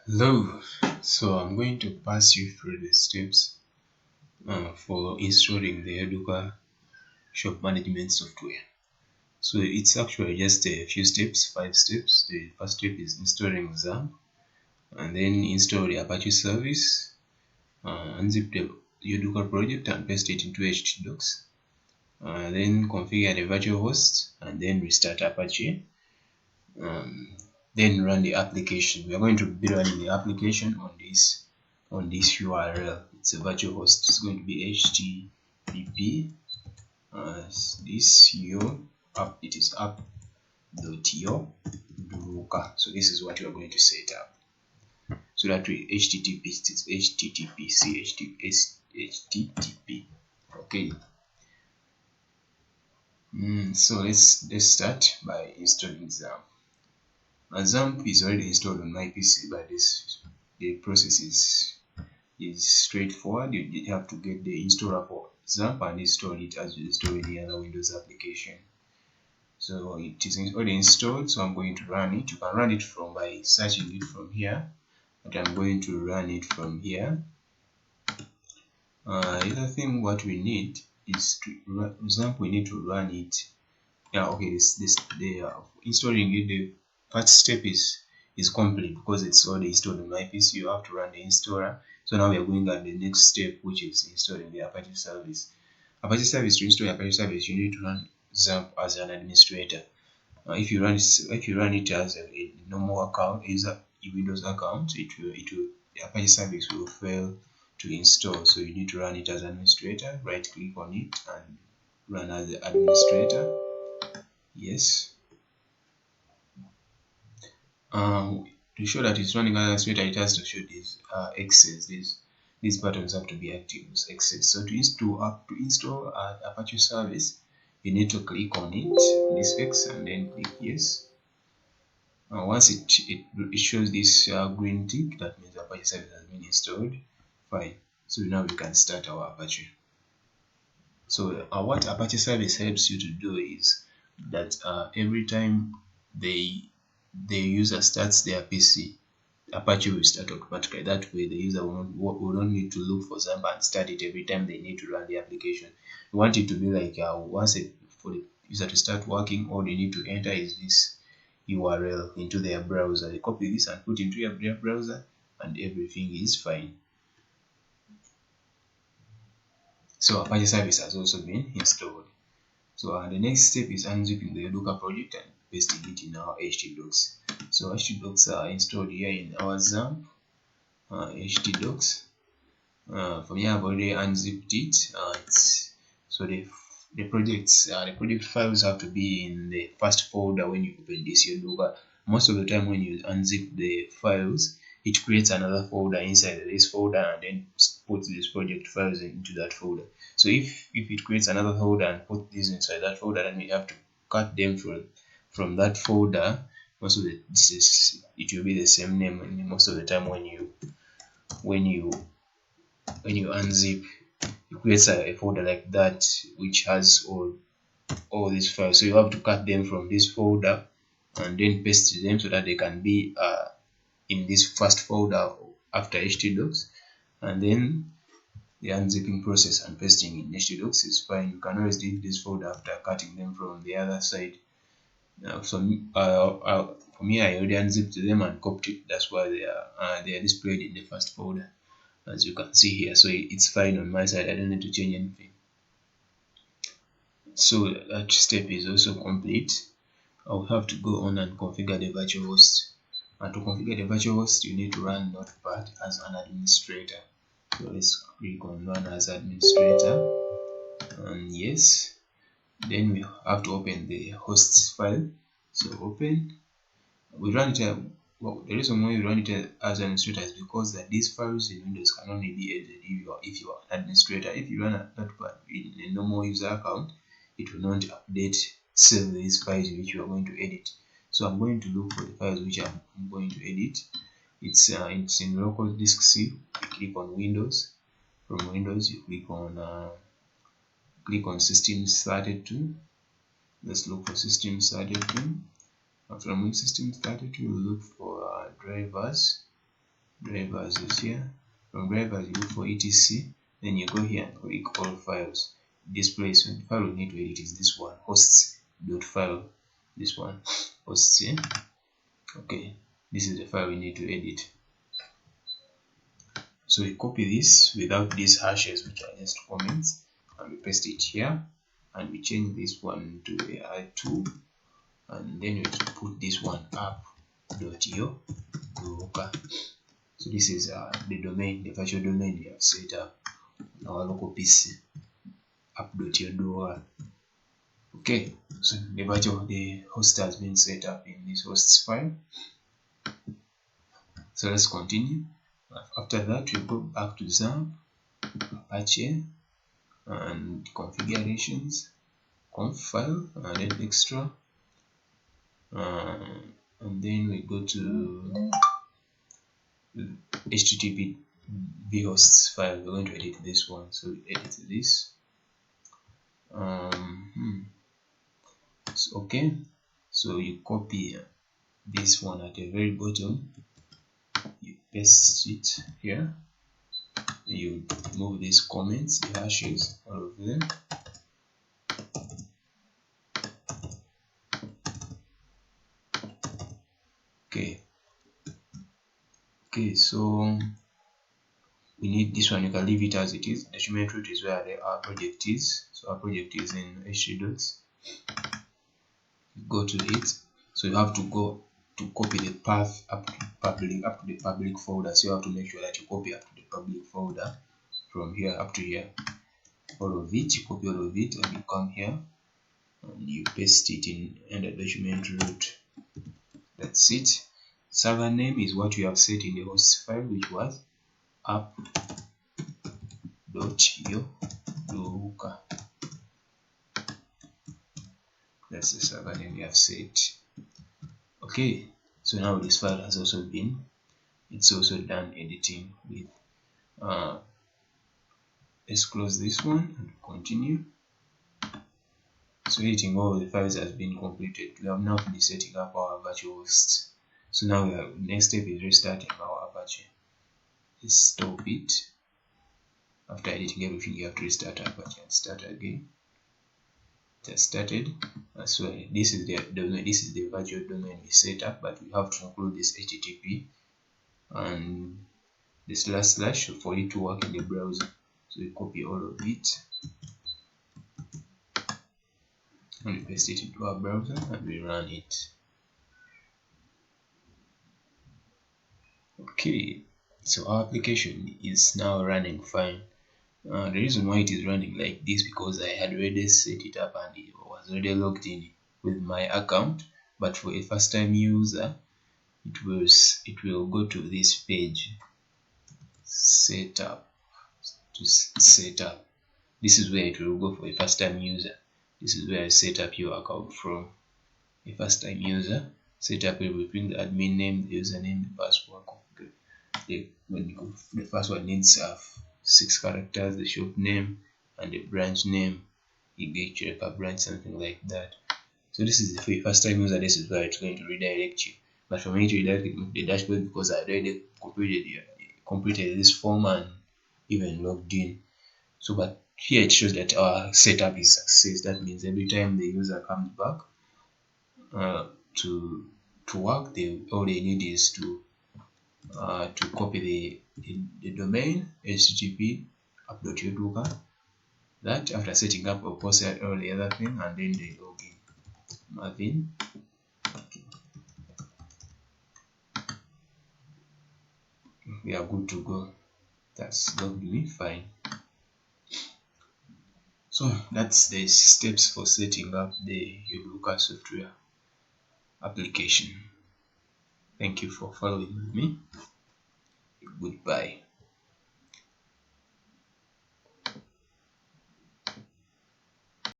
Hello, so I'm going to pass you through the steps for installing the Yoduuka shop management software. So it's actually just a few steps, 5 steps. The first step is installing XAMPP, and then install the Apache service, unzip the Yoduuka project and paste it into htdocs, then configure the virtual host, and then restart Apache. Then run the application. We are going to be running the application on this URL. It's a virtual host. It's going to be http this yo app. It is app.yoduuka. So this is what we are going to set up. So that we http is http. Okay. So let's start by installing XAMPP. XAMPP is already installed on my PC, but the process is straightforward. You have to get the installer for XAMPP and install it as you install any other Windows application. So it is already installed, so I'm going to run it. You can run it by searching it from here, but I'm going to run it from here. The other thing what we need is to run XAMPP. We need to run it. Okay, installing it, the first step is complete because it's already installed on my PC. You have to run the installer. So now we are going at the next step, which is installing the Apache service. Apache service, to install Apache service, you need to run XAMPP as an administrator. If you run it as a normal account, is a Windows account, the Apache service will fail to install. So you need to run it as an administrator. Right click on it and run as the administrator. Yes. To show that it's running as administrator, it has to show these X's. These buttons have to be active with X's. So to install Apache service, you need to click on it, this X, and then click yes. Once it shows this green tick, that means Apache service has been installed. Fine. So now we can start our Apache. So what Apache service helps you to do is that every time the user starts their PC, Apache will start automatically. That way the user will not need to look for XAMPP and start it every time they need to run the application. We want it to be like for the user to start working, all they need to enter is this URL into their browser. They copy this and put into their browser and everything is fine. So Apache service has also been installed. So the next step is unzipping the Yoduuka project and pasting it in our htdocs. So htdocs are installed here in our XAMPP htdocs. From here I've already unzipped it. So the project files have to be in the first folder when you open this Yoduuka. Most of the time when you unzip the files, it creates another folder inside this folder and then puts these project files into that folder. So if it creates another folder and put these inside that folder, then we have to cut them from that folder. Most of it will be the same name, and most of the time when you unzip, it creates a folder like that which has all these files. So you have to cut them from this folder and then paste them so that they can be in this first folder after htdocs, and then the unzipping process and pasting in htdocs is fine. You can always delete this folder after cutting them from the other side. For me, I already unzipped them and copied it. That's why they are displayed in the first folder, as you can see here. So it's fine on my side. I don't need to change anything. So that step is also complete. I'll have to go on and configure the virtual host. And to configure the virtual host, you need to run Notepad as an administrator. So let's click on run as administrator, and yes. Then we have to open the hosts file. So open. We run it. The reason why we run it as an administrator is because that these files in Windows can only be edited if you are an administrator. If you run a Notepad in a normal user account, it will not update save these files which you are going to edit. So I'm going to look for the files which I'm going to edit. It's in local disk C. You click on Windows. From Windows, you click on System32. Let's look for System32. From System32, we look for drivers. drivers is here. From drivers you look for etc, then you go here and click all files. This place, when file we need to edit is this one, hosts.file. This one, hosts here. Okay, this is the file we need to edit. So we copy this without these hashes, which are just comments, and we paste it here, and we change this one to AI2, and then we put this one app.yoduuka. So this is the domain, the virtual domain we have set up on our local PC, app.yoduuka. Okay, so the host has been set up in this hosts file. So let's continue. After that, we go back to XAMPP, Apache, and configurations, conf file, and then extra, and then we go to HTTP vhosts file. We're going to edit this one, so we edit this. So, okay, so you copy this one at the very bottom, you paste it here, you remove these comments, the hashes, all of them. Okay, so we need this one. You can leave it as it is. Document root is where our project is. So our project is in htdocs. You go to it. So you have to go to copy the path up to the public folder. So you have to make sure that you copy up to the public folder from here up to here. All of it, you copy all of it, and you come here and you paste it in under document root. That's it. Server name is what you have set in the host file, which was app.yoduuka. That's the server name you have set. Okay, so now this file has also been, it's also done editing with. Let's close this one and continue. So editing all the files has been completed. We have now finished setting up our virtual host. So now next step is restarting our Apache. Let's stop it. After editing everything, you have to restart Apache and start again. It has started. So this is the domain, this is the virtual domain we set up, but we have to include this HTTP and the / for it to work in the browser. So we copy all of it and we paste it into our browser and we run it. Okay, so our application is now running fine. The reason why it is running like this, because I had already set it up and it was already logged in with my account. But for a first time user, it will go to this page, setup, to set up. This is where it will go for a first time user. This is where I set up your account from. A first time user, setup will bring the admin name, the username, the password. The password needs 6 characters, the shop name and the branch name, Yoduuka branch, something like that. So this is the first time user, this is where it's going to redirect you. But for me to redirect the dashboard, because I already completed this form and even logged in. So but here it shows that our setup is success. That means every time the user comes back to work, all they need is to copy the domain http app.yoduuka. That after setting up, of course, all the other thing, and then they log in. Marvin. Okay. We are good to go. That's logged me fine. So that's the steps for setting up the Yoduuka software application. Thank you for following me. Goodbye.